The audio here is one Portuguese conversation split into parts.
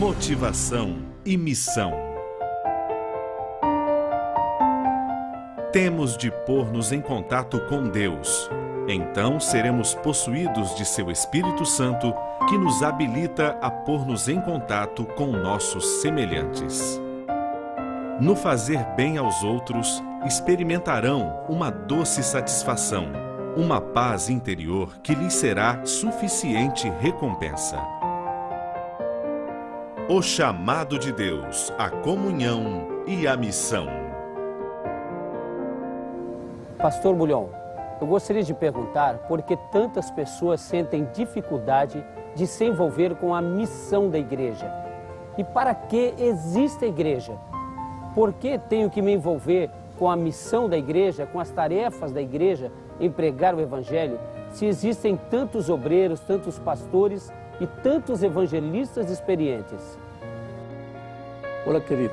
motivação e missão. Temos de pôr-nos em contato com Deus. Então seremos possuídos de seu Espírito Santo, que nos habilita a pôr-nos em contato com nossos semelhantes. No fazer bem aos outros, experimentarão uma doce satisfação, uma paz interior que lhes será suficiente recompensa. O chamado de Deus, a comunhão e a missão. Pastor Bulhão, eu gostaria de perguntar por que tantas pessoas sentem dificuldade de se envolver com a missão da igreja. E para que existe a igreja? Por que tenho que me envolver com a missão da igreja, com as tarefas da igreja, em pregar o evangelho, se existem tantos obreiros, tantos pastores e tantos evangelistas experientes? Olá, querido.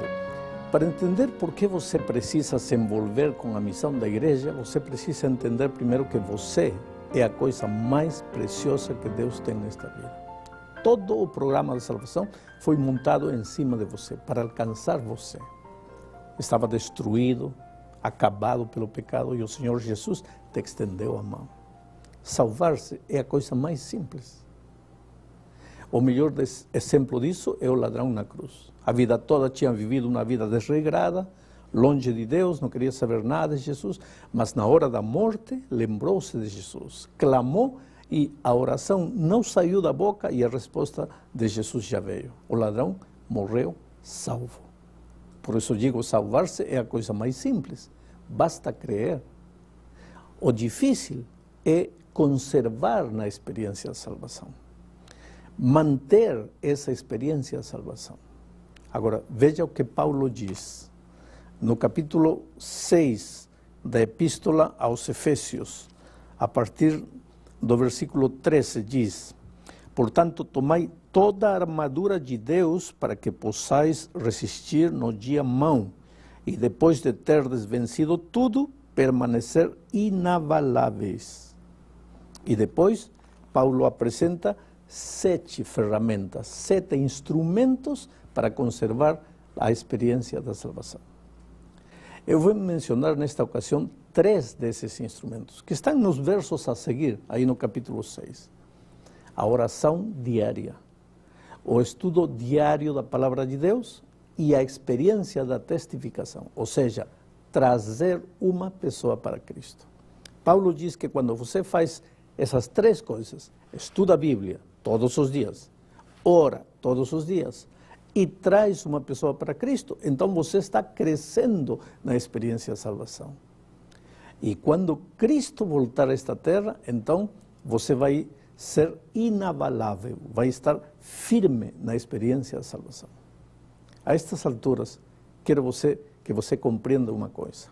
Para entender por que você precisa se envolver com a missão da igreja, você precisa entender primeiro que você é a coisa mais preciosa que Deus tem nesta vida. Todo o programa de salvação foi montado em cima de você, para alcançar você. Estava destruído, acabado pelo pecado, e o Senhor Jesus te estendeu a mão. Salvar-se é a coisa mais simples. O melhor exemplo disso é o ladrão na cruz. A vida toda tinha vivido uma vida desregrada, longe de Deus, não queria saber nada de Jesus, mas na hora da morte lembrou-se de Jesus, clamou e a oração não saiu da boca e a resposta de Jesus já veio. O ladrão morreu salvo. Por isso digo, salvar-se é a coisa mais simples, basta crer. O difícil é conservar na experiência da salvação, manter essa experiência da salvação. Agora, veja o que Paulo diz, no capítulo 6 da Epístola aos Efésios, a partir do versículo 13, diz: portanto, tomai toda a armadura de Deus para que possais resistir no dia mau e depois de terdes vencido tudo, permanecer inabaláveis. E depois, Paulo apresenta 7 ferramentas, 7 instrumentos para conservar a experiência da salvação. Eu vou mencionar nesta ocasião 3 desses instrumentos, que estão nos versos a seguir, aí no capítulo 6. A oração diária, o estudo diário da palavra de Deus e a experiência da testificação, ou seja, trazer uma pessoa para Cristo. Paulo diz que quando você faz essas 3 coisas, estuda a Bíblia todos os dias, ora todos os dias e traz uma pessoa para Cristo, então você está crescendo na experiência da salvação. E quando Cristo voltar a esta terra, então você vai ser inabalável, vai estar firme na experiência da salvação. A estas alturas, quero que você compreenda uma coisa.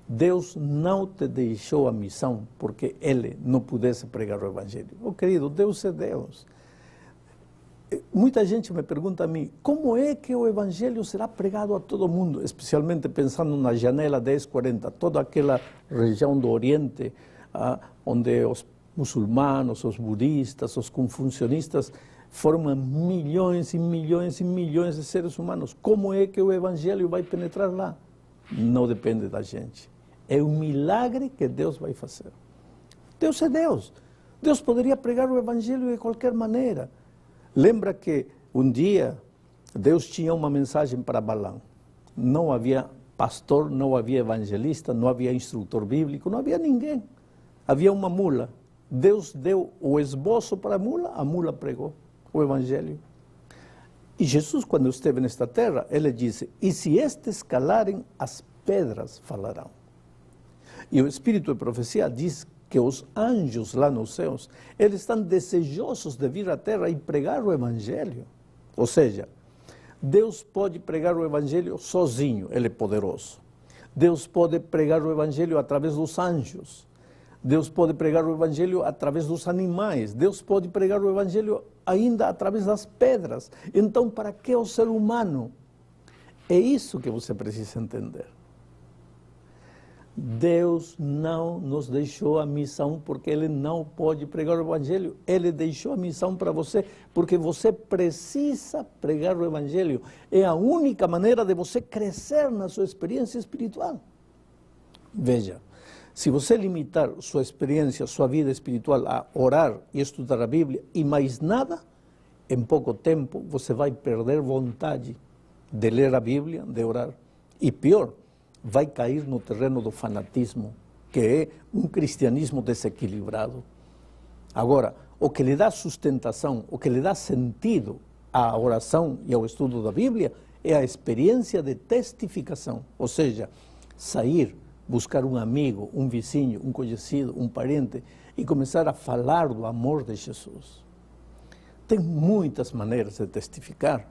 Deus não te deixou a missão porque Ele não pudesse pregar o Evangelho. Oh, querido, Deus é Deus. Muita gente me pergunta a mim, como é que o Evangelho será pregado a todo mundo? Especialmente pensando na janela 1040, toda aquela região do Oriente, onde os muçulmanos, os budistas, os confucionistas formam milhões e milhões e milhões de seres humanos. Como é que o Evangelho vai penetrar lá? Não depende da gente. É um milagre que Deus vai fazer. Deus é Deus. Deus poderia pregar o Evangelho de qualquer maneira. Lembra que um dia Deus tinha uma mensagem para Balaão. Não havia pastor, não havia evangelista, não havia instrutor bíblico, não havia ninguém. Havia uma mula. Deus deu o esboço para a mula pregou o Evangelho. E Jesus, quando esteve nesta terra, ele disse: e se estes calarem, as pedras falarão. E o Espírito de profecia diz que os anjos lá nos céus, eles estão desejosos de vir à terra e pregar o Evangelho. Ou seja, Deus pode pregar o Evangelho sozinho, Ele é poderoso. Deus pode pregar o Evangelho através dos anjos. Deus pode pregar o Evangelho através dos animais. Deus pode pregar o Evangelho ainda através das pedras. Então, para que o ser humano? É isso que você precisa entender. Deus não nos deixou a missão porque Ele não pode pregar o Evangelho. Ele deixou a missão para você porque você precisa pregar o Evangelho. É a única maneira de você crescer na sua experiência espiritual. Veja, se você limitar sua experiência, sua vida espiritual a orar e estudar a Bíblia e mais nada, em pouco tempo você vai perder vontade de ler a Bíblia, de orar. E pior, vai cair no terreno do fanatismo, que é um cristianismo desequilibrado. Agora, o que lhe dá sustentação, o que lhe dá sentido à oração e ao estudo da Bíblia é a experiência de testificação, ou seja, sair, buscar um amigo, um vizinho, um conhecido, um parente e começar a falar do amor de Jesus. Tem muitas maneiras de testificar.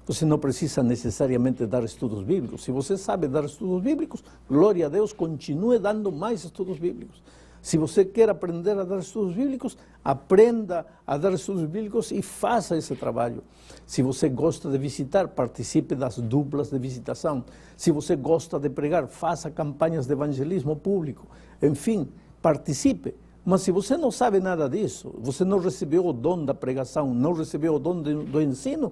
Você não precisa necessariamente dar estudos bíblicos. Se você sabe dar estudos bíblicos, glória a Deus, continue dando mais estudos bíblicos. Se você quer aprender a dar estudos bíblicos, aprenda a dar estudos bíblicos e faça esse trabalho. Se você gosta de visitar, participe das duplas de visitação. Se você gosta de pregar, faça campanhas de evangelismo público. Enfim, participe. Mas se você não sabe nada disso, você não recebeu o dom da pregação, não recebeu o dom do ensino,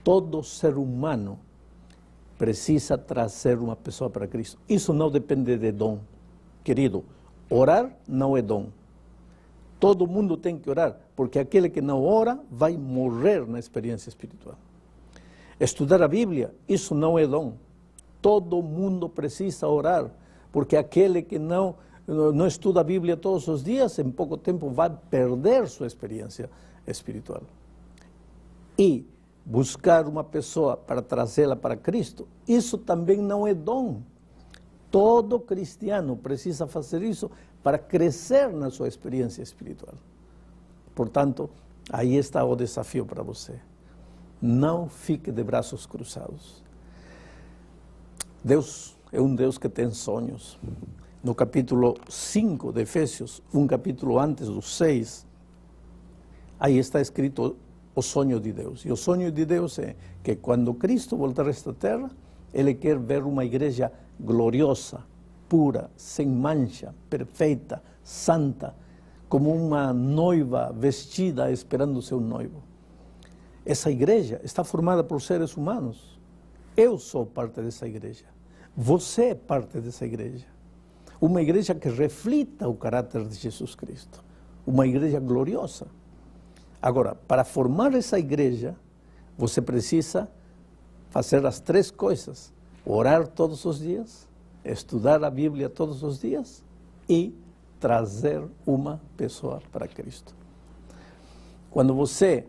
todo ser humano precisa trazer uma pessoa para Cristo. Isso não depende de dom. Querido, orar não é dom. Todo mundo tem que orar, porque aquele que não ora vai morrer na experiência espiritual. Estudar a Bíblia, isso não é dom. Todo mundo precisa orar, porque aquele que não estuda a Bíblia todos os dias, em pouco tempo vai perder sua experiência espiritual. E buscar uma pessoa para trazê-la para Cristo, isso também não é dom. Todo cristiano precisa fazer isso para crescer na sua experiência espiritual. Portanto, aí está o desafio para você. Não fique de braços cruzados. Deus é um Deus que tem sonhos. No capítulo 5 de Efésios, um capítulo antes do 6, aí está escrito o sonho de Deus. E o sonho de Deus é que quando Cristo voltar a esta terra, Ele quer ver uma igreja gloriosa, pura, sem mancha, perfeita, santa, como uma noiva vestida esperando o seu noivo. Essa igreja está formada por seres humanos. Eu sou parte dessa igreja. Você é parte dessa igreja. Uma igreja que reflita o caráter de Jesus Cristo. Uma igreja gloriosa. Agora, para formar essa igreja, você precisa fazer as três coisas: orar todos os dias, estudar a Bíblia todos os dias e trazer uma pessoa para Cristo. Quando você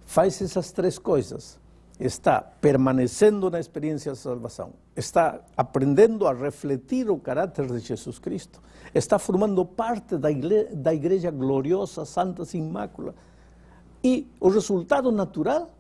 faz essas três coisas, está permanecendo na experiência de salvação, está aprendendo a refletir o caráter de Jesus Cristo, está formando parte da igreja gloriosa, santa, sem mácula. E o resultado natural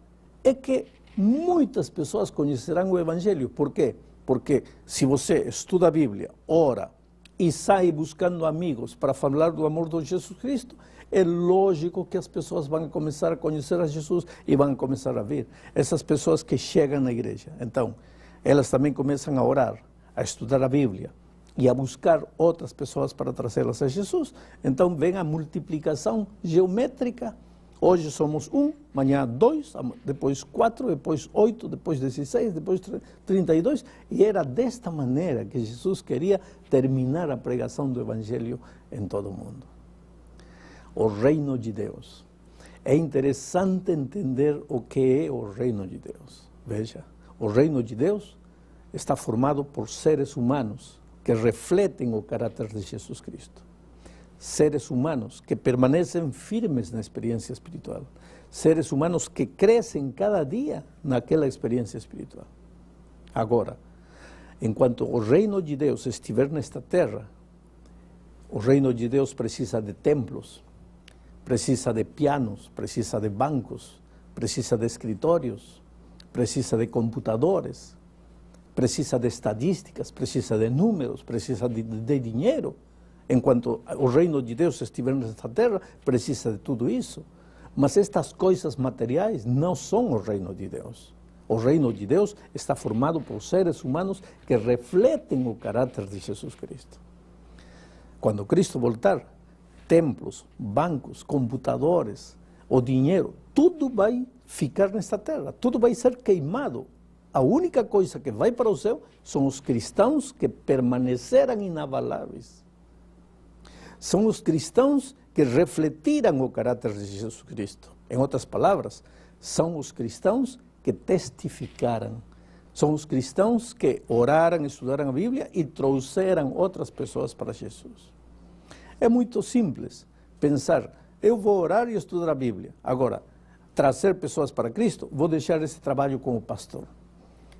é que muitas pessoas conhecerão o Evangelho. Por quê? Porque se você estuda a Bíblia, ora e sai buscando amigos para falar do amor de Jesus Cristo, é lógico que as pessoas vão começar a conhecer a Jesus e vão começar a vir. Essas pessoas que chegam na igreja, então, elas também começam a orar, a estudar a Bíblia e a buscar outras pessoas para trazê-las a Jesus. Então vem a multiplicação geométrica. Hoje somos 1, amanhã 2, depois 4, depois 8, depois 16, depois 32. E era desta maneira que Jesus queria terminar a pregação do Evangelho em todo o mundo. O reino de Deus. É interessante entender o que é o reino de Deus. Veja, o reino de Deus está formado por seres humanos que refletem o caráter de Jesus Cristo. Seres humanos que permanecem firmes na experiência espiritual. Seres humanos que crescem cada dia naquela experiência espiritual. Agora, enquanto o reino de Deus estiver nesta terra, o reino de Deus precisa de templos, precisa de pianos, precisa de bancos, precisa de escritórios, precisa de computadores, precisa de estadísticas, precisa de números, precisa de dinheiro. Enquanto o reino de Deus estiver nesta terra, precisa de tudo isso. Mas estas coisas materiais não são o reino de Deus. O reino de Deus está formado por seres humanos que refletem o caráter de Jesus Cristo. Quando Cristo voltar, templos, bancos, computadores, o dinheiro, tudo vai ficar nesta terra, tudo vai ser queimado. A única coisa que vai para o céu são os cristãos que permaneceram inabaláveis. São os cristãos que refletiram o caráter de Jesus Cristo. Em outras palavras, são os cristãos que testificaram. São os cristãos que oraram, estudaram a Bíblia e trouxeram outras pessoas para Jesus. É muito simples pensar, eu vou orar e estudar a Bíblia. Agora, trazer pessoas para Cristo, vou deixar esse trabalho com o pastor.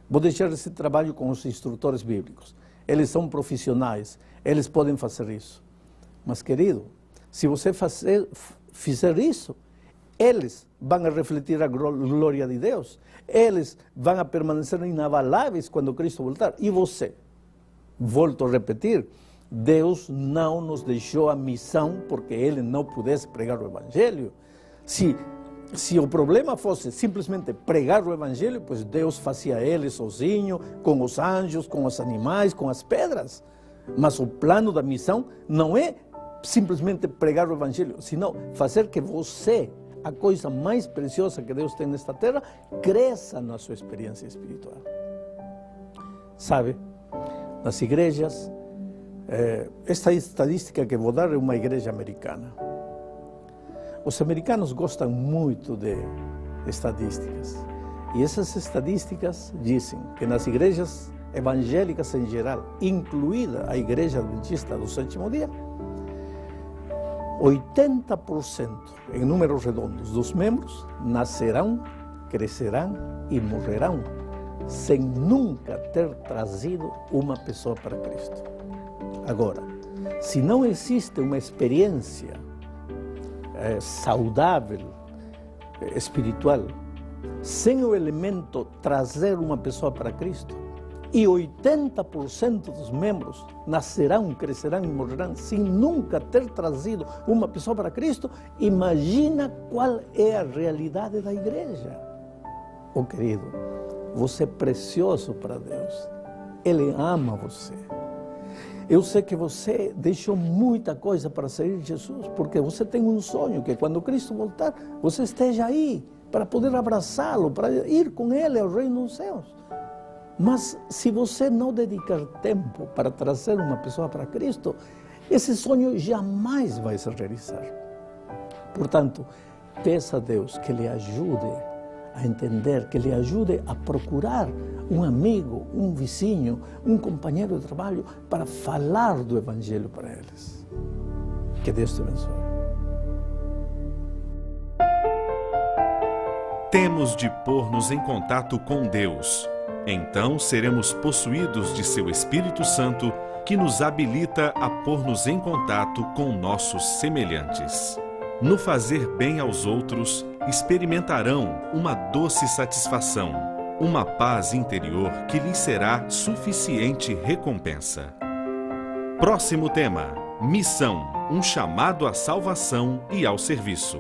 Vou deixar esse trabalho com os instrutores bíblicos. Eles são profissionais, eles podem fazer isso. Mas, querido, se você fizer isso, eles vão a refletir a glória de Deus. Eles vão a permanecer inabaláveis quando Cristo voltar. E você? Volto a repetir, Deus não nos deixou a missão porque Ele não pudesse pregar o Evangelho. Se o problema fosse simplesmente pregar o Evangelho, pois Deus fazia ele sozinho, com os anjos, com os animais, com as pedras. Mas o plano da missão não é simplesmente pregar o Evangelho, senão fazer que você, a coisa mais preciosa que Deus tem nesta terra, cresça na sua experiência espiritual. Sabe, nas igrejas, esta estadística que vou dar é uma igreja americana. Os americanos gostam muito de estatísticas. E essas estatísticas dizem que nas igrejas evangélicas em geral, incluída a Igreja Adventista do Sétimo Dia, 80%, em números redondos, dos membros nascerão, crescerão e morrerão sem nunca ter trazido uma pessoa para Cristo. Agora, se não existe uma experiência saudável, espiritual, sem o elemento trazer uma pessoa para Cristo, e 80% dos membros nascerão, crescerão e morrerão sem nunca ter trazido uma pessoa para Cristo, imagina qual é a realidade da igreja. Oh, querido, você é precioso para Deus. Ele ama você. Eu sei que você deixou muita coisa para seguir Jesus, porque você tem um sonho, que quando Cristo voltar, você esteja aí, para poder abraçá-lo, para ir com Ele ao reino dos céus. Mas se você não dedicar tempo para trazer uma pessoa para Cristo, esse sonho jamais vai se realizar. Portanto, peça a Deus que lhe ajude a entender, que lhe ajude a procurar um amigo, um vizinho, um companheiro de trabalho para falar do Evangelho para eles. Que Deus te abençoe. Temos de pôr-nos em contato com Deus. Então seremos possuídos de seu Espírito Santo, que nos habilita a pôr-nos em contato com nossos semelhantes. No fazer bem aos outros, experimentarão uma doce satisfação, uma paz interior que lhes será suficiente recompensa. Próximo tema: Missão, um chamado à salvação e ao serviço.